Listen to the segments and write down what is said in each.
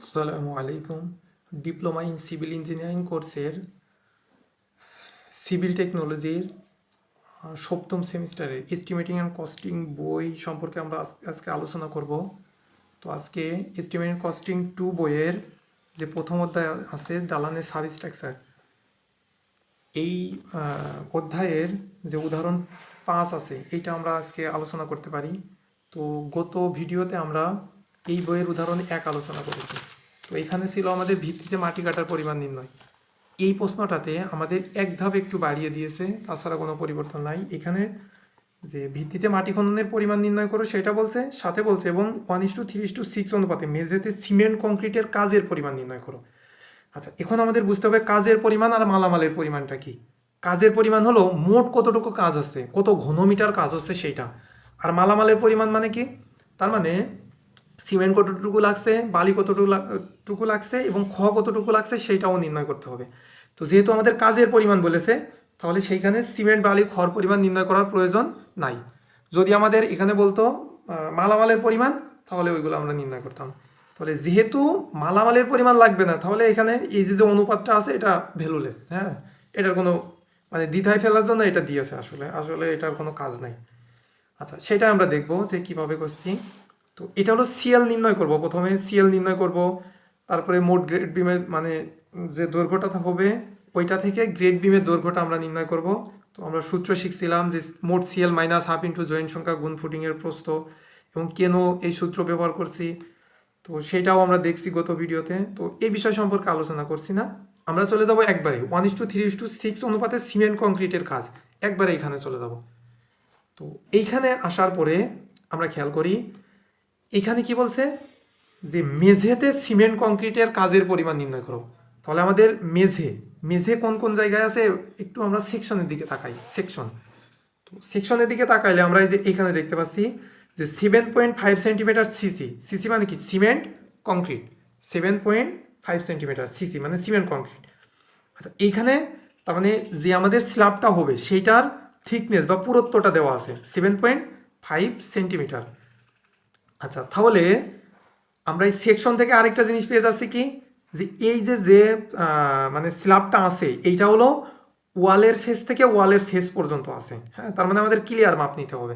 আসসালামু আলাইকুম। Diploma in civil engineering কোর্সের সিভিল টেকনোলজির সপ্তম সেমিস্টারের এস্টিমেটিং অ্যান্ড কস্টিং বই সম্পর্কে আমরা আজকে আলোচনা করব। তো আজকে এস্টিমেটিং কস্টিং 2 বইয়ের যে প্রথম অধ্যায় আছে দালানের সাবস্ট্রাকচার, এই অধ্যায়ের যে উদাহরণ 5 আছে এইটা আমরা আজকে আলোচনা করতে পারি। তো গত ভিডিওতে আমরা এই বইয়ের উদাহরণ 1 আলোচনা করেছি। তো এখানে ছিল আমাদের ভিত্তিতে মাটি কাটার পরিমাণ নির্ণয়। এই প্রশ্নটাতে আমাদের এক ধাপ একটু বাড়িয়ে দিয়েছে, তাছাড়া কোনো পরিবর্তন নাই। এখানে যে ভিত্তিতে মাটি খননের পরিমাণ নির্ণয় করো সেটা বলছে, সাথে বলছে এবং 1:3:6 অনুপাতে মেঝেতে সিমেন্ট কংক্রিটের কাজের পরিমাণ নির্ণয় করো। আচ্ছা, এখন আমাদের বুঝতে হবে কাজের পরিমাণ আর মালামালের পরিমাণটা কি। কাজের পরিমাণ হলো মোট কতটুকু কাজ আছে, কত ঘনমিটার কাজ হচ্ছে সেইটা। আর মালামালের পরিমাণ মানে কি, তার মানে সিমেন্ট কতটুকু লাগছে, বালি কতটুকু লাগছে এবং খ কতটুকু লাগছে সেইটাও নির্ণয় করতে হবে। তো যেহেতু আমাদের কাজের পরিমাণ বলেছে, তাহলে সেইখানে সিমেন্ট বালি খর পরিমাণ নির্ণয় করার প্রয়োজন নাই। যদি আমাদের এখানে বলতো মালামালের পরিমাণ, তাহলে ওইগুলো আমরা নির্ণয় করতাম। তাহলে যেহেতু মালামালের পরিমাণ লাগবে না, তাহলে এখানে এই যে অনুপাতটা আছে এটা ভ্যালুলেস। হ্যাঁ, এটার কোনো মানে দ্বিধায় ফেলার জন্য এটা দিয়েছে, আসলে আসলে এটার কোনো কাজ নাই। আচ্ছা, সেটা আমরা দেখবো যে কিভাবে করছি। তো এটা হলো সিএল নির্ণয় করব, প্রথমে সিএল নির্ণয় করব, তারপরে মোট গ্রেড বিমের মানে যে দৈর্ঘ্যটা হবে ওইটা থেকে গ্রেড বিমের দৈর্ঘ্যটা আমরা নির্ণয় করব। তো আমরা সূত্র শিখছিলাম যে মোট CL minus half into joint সংখ্যা গুণ ফুটিংয়ের প্রস্থ, এবং কেন এই সূত্র ব্যবহার করছি তো সেটাও আমরা দেখছি গত ভিডিওতে। তো এই বিষয় সম্পর্কে আলোচনা করছি না, আমরা চলে যাব একবারে 1:3:6 অনুপাতে সিমেন্ট কংক্রিটের কাজ, একবারে এখানে চলে যাব। তো এইখানে আসার পরে আমরা খেয়াল করি এখানে কি বলছে যে মেঝেতে সিমেন্ট কংক্রিটের কাজের পরিমাণ নির্ণয় করো। তাহলে আমাদের মেঝে কোন কোন জায়গায় আছে একটু আমরা সেকশনের দিকে তাকাই। তো সেকশনের দিকে তাকাইলে আমরা এই যে এখানে দেখতে পাচ্ছি যে 7.5 সেন্টিমিটার সিসি মানে কি সিমেন্ট কংক্রিট, 7.5 সেন্টিমিটার সিসি মানে সিমেন্ট কংক্রিট। আচ্ছা, এইখানে তার মানে যে আমাদের স্ল্যাবটা হবে সেইটার থিকনেস বা পুরুত্বটা দেওয়া আছে 7.5 সেন্টিমিটার। আচ্ছা, তাহলে আমরা এই সেকশন থেকে আরেকটা জিনিস পেয়ে যাচ্ছি কি, যে এই যে মানে স্ল্যাবটা আছে এইটা হলো ওয়ালের ফেস থেকে ওয়ালের ফেস পর্যন্ত আছে। হ্যাঁ, তার মানে আমাদের ক্লিয়ার মাপ নিতে হবে।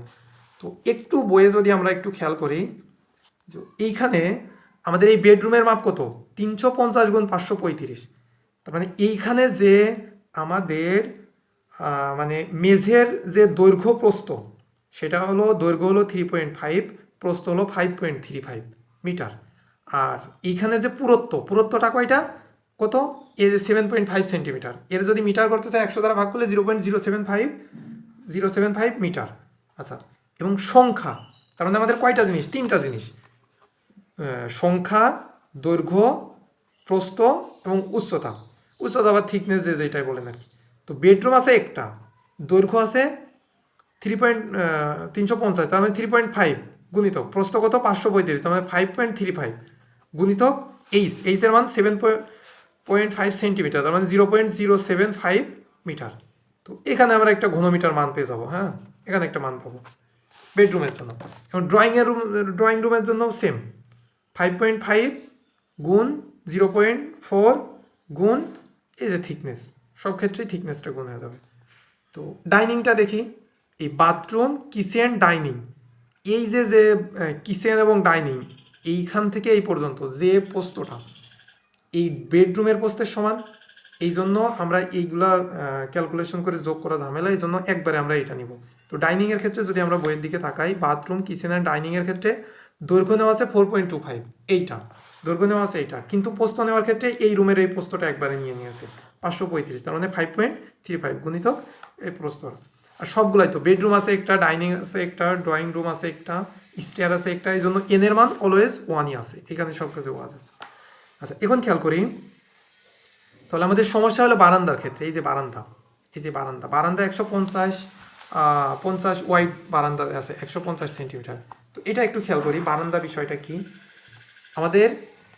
তো একটু বইয়ে যদি আমরা একটু খেয়াল করি, যে এইখানে আমাদের এই বেডরুমের মাপ কত, 350 × 535। তার মানে এইখানে যে আমাদের মানে মেঝের যে দৈর্ঘ্য প্রস্থ সেটা হলো দৈর্ঘ্য হলো 3.5, প্রস্থ হলো 5.35 মিটার। আর এইখানে যে পুরুত্বটা কয়টা, কত, এই যে 7.5 সেন্টিমিটার। এর যদি মিটার করতে চাই 100 দ্বারা ভাগ করলে 0.075 মিটার। আচ্ছা, এবং সংখ্যা, তার মানে আমাদের কয়টা জিনিস, 3টা জিনিস, সংখ্যা, দৈর্ঘ্য, প্রস্থ এবং উচ্চতা বা থিকনেস যেটাই বলেন আর কি। তো বেডরুম আছে একটা, দৈর্ঘ্য আছে 350, তার মানে 3.5 গুণিতক প্রস্থ কত 535, তার মানে 5.35 গুণিতক এইচের মান 7.5 সেন্টিমিটার, তার মানে 0.075 মিটার। তো এখানে আমরা একটা ঘনমিটার মান পেয়ে যাবো। হ্যাঁ, এখানে একটা মান পাবো বেডরুমের জন্য। এবং ড্রয়িং রুমের জন্য সেম, 5.5 গুণ 0.4 গুণ এই যে থিকনেস, সব ক্ষেত্রেই থিকনেসটা গুণ হয়ে যাবে। তো ডাইনিংটা দেখি, এই বাথরুম, কিচেন, ডাইনিং, এই যে কিচেন এবং ডাইনিং এইখান থেকে এই পর্যন্ত যে প্রস্থটা এই বেডরুমের প্রস্থের সমান। এই জন্য আমরা এইগুলা ক্যালকুলেশন করে যোগ করা ঝামেলা, এই জন্য একবারে আমরা এটা নিব। তো ডাইনিংয়ের ক্ষেত্রে যদি আমরা বইয়ের দিকে তাকাই, বাথরুম, কিচেন অ্যান্ড ডাইনিংয়ের ক্ষেত্রে দৈর্ঘ্য নেওয়া আছে 4.25, এইটা দৈর্ঘ্য নেওয়া আছে এইটা, কিন্তু প্রস্থ নেওয়ার ক্ষেত্রে এই রুমের এই প্রস্থটা একবারে নিয়েছে 535, তার মানে 5.35 গুণিতক এই প্রস্থ। আর সবগুলাই তো বেডরুম আছে একটা, ডাইনিং আছে একটা, ড্রয়িং রুম আছে একটা, স্টেয়ার আছে একটা, এই জন্য এনের মান অলওয়েজ 1ই আছে, এখানে সব কাছে 1 আছে। আচ্ছা, এখন খেয়াল করি, তাহলে আমাদের সমস্যা হলো বারান্দার ক্ষেত্রে। এই যে বারান্দা 150 ওয়াইড বারান্দা আছে 150 সেন্টিমিটার। তো এটা একটু খেয়াল করি বারান্দা বিষয়টা কি। আমাদের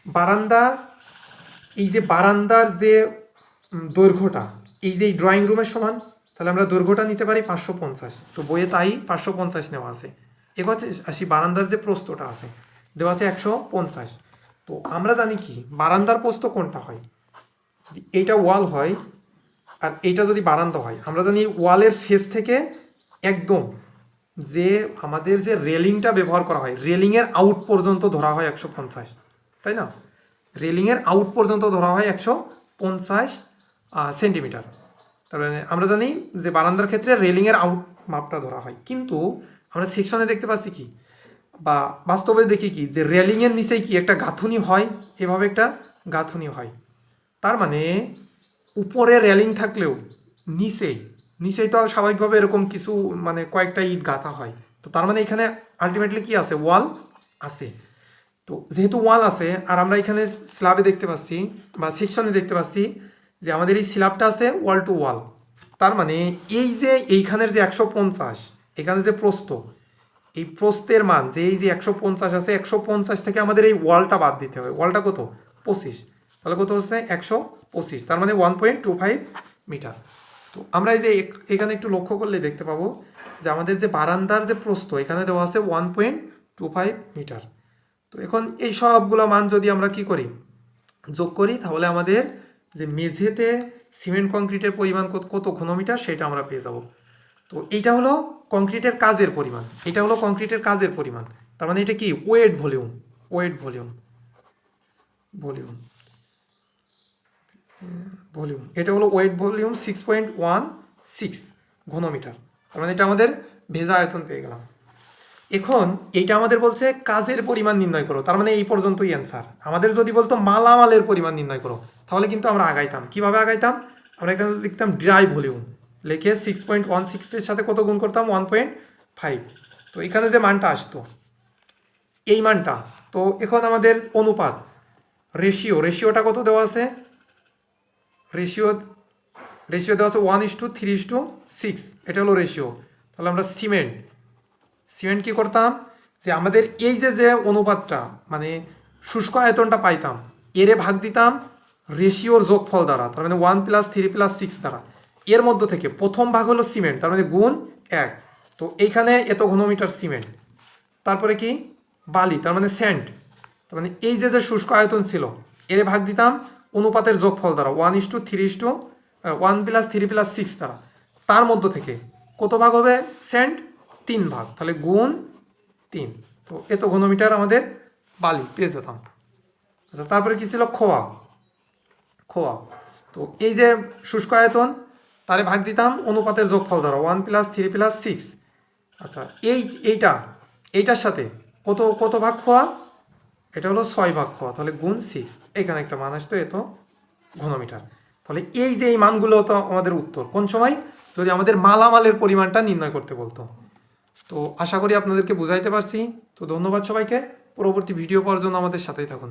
বারান্দা, এই যে বারান্দার যে দৈর্ঘ্যটা এই যে ড্রয়িং রুমের সমান, তাহলে আমরা দৈর্ঘ্যটা নিতে পারি 550। তো বইয়ে তাই 550 নেওয়া আছে। এবার আসি বারান্দার যে প্রস্থটা আছে দেওয়া আছে 150। তো আমরা জানি কি বারান্দার প্রস্থ কোনটা হয়, যদি এইটা ওয়াল হয় আর এইটা যদি বারান্দা হয়, আমরা জানি ওয়ালের ফেস থেকে একদম যে আমাদের যে রেলিংটা ব্যবহার করা হয়, রেলিংয়ের আউট পর্যন্ত ধরা হয় 150, তাই না? রেলিংয়ের আউট পর্যন্ত ধরা হয় 150 সেন্টিমিটার। তার মানে আমরা জানি যে বারান্দার ক্ষেত্রে রেলিংয়ের আউট মাপটা ধরা হয়, কিন্তু আমরা সেকশনে দেখতে পাচ্ছি কি বা বাস্তবে দেখি কি যে রেলিংয়ের নিচেই কি একটা গাঁথুনি হয়, এভাবে একটা গাঁথুনি হয়। তার মানে উপরে রেলিং থাকলেও নিচেই তো স্বাভাবিকভাবে এরকম কিছু মানে কয়েকটা ইট গাঁথা হয়। তো তার মানে এখানে আলটিমেটলি কি আছে, ওয়াল আছে। তো যেহেতু ওয়াল আছে আর আমরা এখানে স্ল্যাবে দেখতে পাচ্ছি বা সেকশনে দেখতে পাচ্ছি যে আমাদের এই স্ল্যাবটা আছে ওয়াল টু ওয়াল, তার মানে এই যে এইখানের যে 150 এখানে যে প্রস্থ, এই প্রস্থের মান যে এই যে 150 আছে, 150 থেকে আমাদের এই ওয়ালটা বাদ দিতে হবে। ওয়ালটা কত? 25, তাহলে কত হচ্ছে 125, তার মানে 1.25 মিটার। তো আমরা এই যে এখানে একটু লক্ষ্য করলে দেখতে পাবো যে আমাদের যে বারান্দার যে প্রস্থ এখানে দেওয়া আছে 1.25 মিটার। তো এখন এই সবগুলো মান যদি আমরা কি করি, যোগ করি, তাহলে আমাদের যে মেঝেতে সিমেন্ট কংক্রিটের পরিমাণ কত ঘনমিটার সেটা আমরা পেয়ে যাব। তো এইটা হলো কংক্রিটের কাজের পরিমাণ, এটা হলো কংক্রিটের কাজের পরিমাণ। তার মানে এটা কি ওয়েট ভলিউম, ভলিউম এটা হলো ওয়েট ভলিউম 6.16 ঘনমিটার। তার মানে এটা আমাদের ভেজা আয়তন পেয়ে গেলাম। এখন এইটা আমাদের বলছে কাজের পরিমাণ নির্ণয় করো, তার মানে এই পর্যন্তই অ্যান্সার। আমাদের যদি বলতো মালামালের পরিমাণ নির্ণয় করো, তাহলে কিন্তু আমরা আগাইতাম। কিভাবে আগাইতাম? আমরা এখানে লিখতাম ড্রাই ভলিউম, লিখে 6.16 এর সাথে কত গুণ করতাম? 1.5। তো এখানে যে মানটা আসতো এই মানটা, তো এখন আমাদের অনুপাত রেশিওটা কত দেওয়া আছে? রেশিও দেওয়া আছে 1:3:6, এটা হলো রেশিও। তাহলে আমরা সিমেন্ট কি করতাম যে আমাদের এই যে অনুপাতটা মানে শুষ্ক আয়তনটা পাইতাম, এরে ভাগ দিতাম রেশিওর যোগফল দ্বারা, তার মানে 1+3+6 দ্বারা। এর মধ্য থেকে প্রথম ভাগ হলো সিমেন্ট, তার মানে গুণ 1। তো এইখানে এত ঘনমিটার সিমেন্ট, তারপরে কি বালি, তার মানে স্যান্ড, তার মানে এই যে শুষ্ক আয়তন ছিল এরে ভাগ দিতাম অনুপাতের যোগফল দ্বারা 1:3+6 দ্বারা। তার মধ্য থেকে কত ভাগ হবে স্যান্ড? 3 ভাগ, তাহলে গুণ 3। তো এত ঘনমিটার আমাদের বালি পেয়ে যেতাম। আচ্ছা, তারপরে কি ছিল? খোয়া। তো এই যে শুষ্ক আয়তন তারে ভাগ দিতাম অনুপাতের যোগফল দ্বারা 1+3+6। আচ্ছা, এইটার সাথে কত ভাগ খোয়া? এটা হলো 6 ভাগ খোয়া, তাহলে গুণ 6। এখানে একটা মান আসতো এত ঘনমিটার। তাহলে এই যে এই মানগুলো তো আমাদের উত্তর কোন সময়, যদি আমাদের মালামালের পরিমাণটা নির্ণয় করতে বলতো। তো আশা করি আপনাদেরকে বুঝাইতে পারছি। তো ধন্যবাদ সবাইকে, পরবর্তী ভিডিও পাওয়ার জন্য আমাদের সাথেই থাকুন।